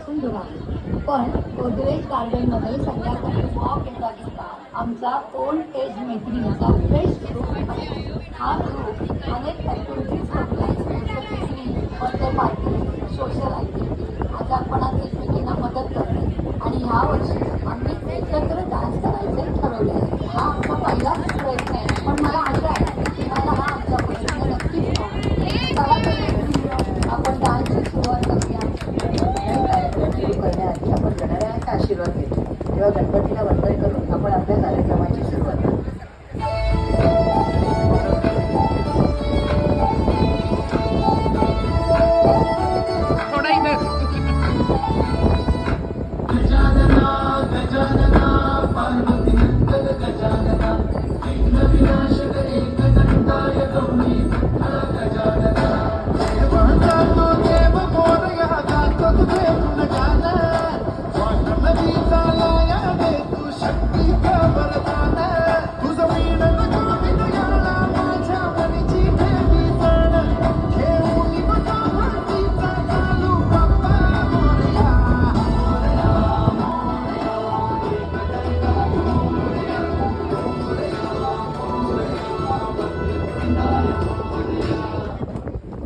पासून दुरावली. पण गोदरेज गार्डनमध्ये संध्याकाळी वॉक एका घेता आमचा ओल्ड एज मैत्रिणीचा फ्रेश ग्रुप आहे. हा ग्रुप अनेक ॲक्टिव्हिटीज ऑर्गनाईज करतो. Picnic, birthday party, social activity, आजारपणात एकमेकींना मदत करते. आणि ह्या वर्षी आम्ही एकत्र डान्स करायचे ठरवले आहे. हा आमचा पहिलाच प्रयत्न आहे, पण मला आशा आहे की तुम्हाला हा आमचा प्रयत्न नक्कीच आवडेल. चला तर आपण डान्सची सुरुवात करूया. नवीन कार्यक्रम सुरू करण्याआधी आपण गणरायांचा आशीर्वाद घेतो. तेव्हा गणपतीला वंदन करून आपण आपल्या कार्यक्रमाची सुरुवात करतो.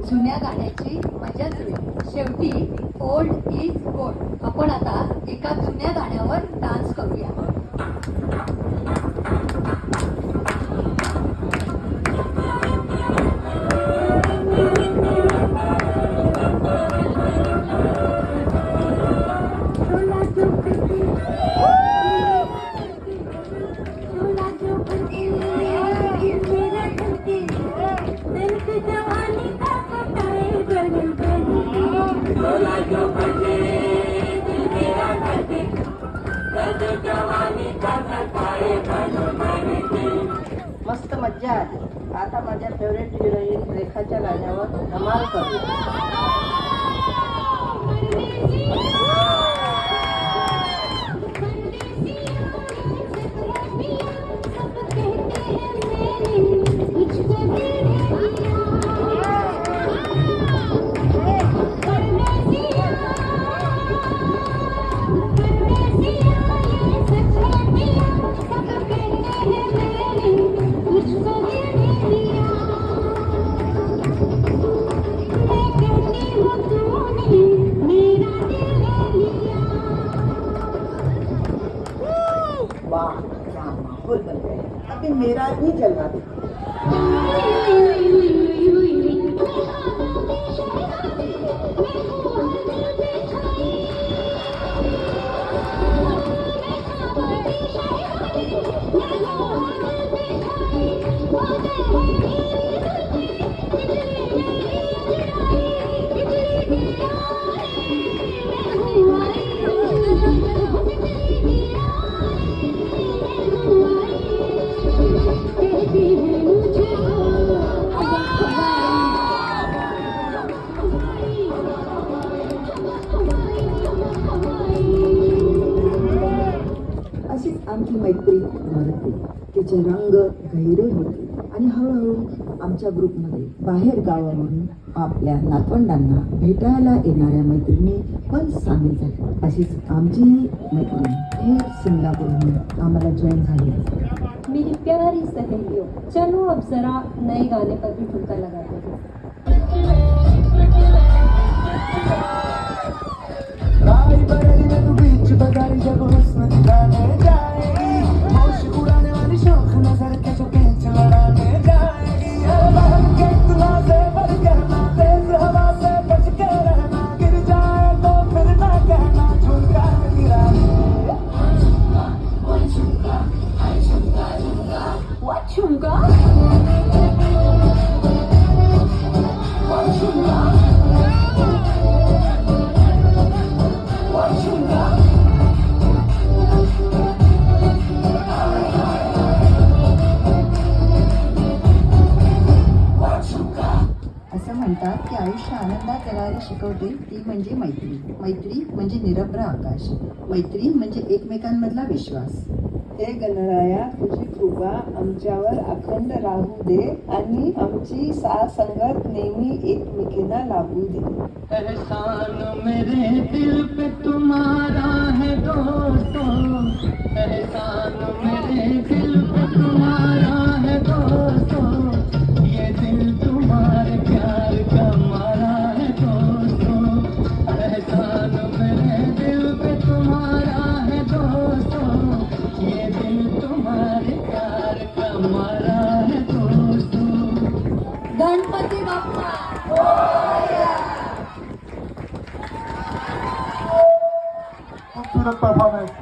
जुन्या गाण्याची मजाच वेगळी. शेवटी ओल्ड इज गोल्ड. आपण आता एका जुन्या गाण्यावर डान्स करूया. मस्त मज्जा आली. आता माझ्या फेवरेट हिरोईन रेखाच्या गाण्यावर धमाल करूया. वाह, क्या माहौल बन गया. अभी मेरा ही जलवा दे. अशीच आमची मैत्री वाढते. तिचे रंग गहिरे होते आणि हळूहळू आमच्या ग्रुपमध्ये बाहेर गावावरून आपल्या नातवंडांना भेटायला येणाऱ्या मैत्रिणी पण सामील झाल्या. अशीच आमची मैत्रिणी थेट सिंगापूरहून आम्हाला जॉईन झाली. मेरी प्यारी सहेलियों, चलो अब जरा नए गाने पर भी ठुमका लगाते हैं. म्हणतात की आयुष्य आनंदात जगायला शिकवते ती म्हणजे मैत्री. मैत्री म्हणजे निरभ्र आकाश. मैत्री म्हणजे एकमेकांमधला विश्वास. हे गणराया, तुझी कृपा आमच्यावर अखंड राहू दे आणि आमची संगत नेहमी एकमेकींना लाभू दे. एहसान मेरे दिल पे तू गणपती बाप्पा खूबसूरत परफॉर्मन्स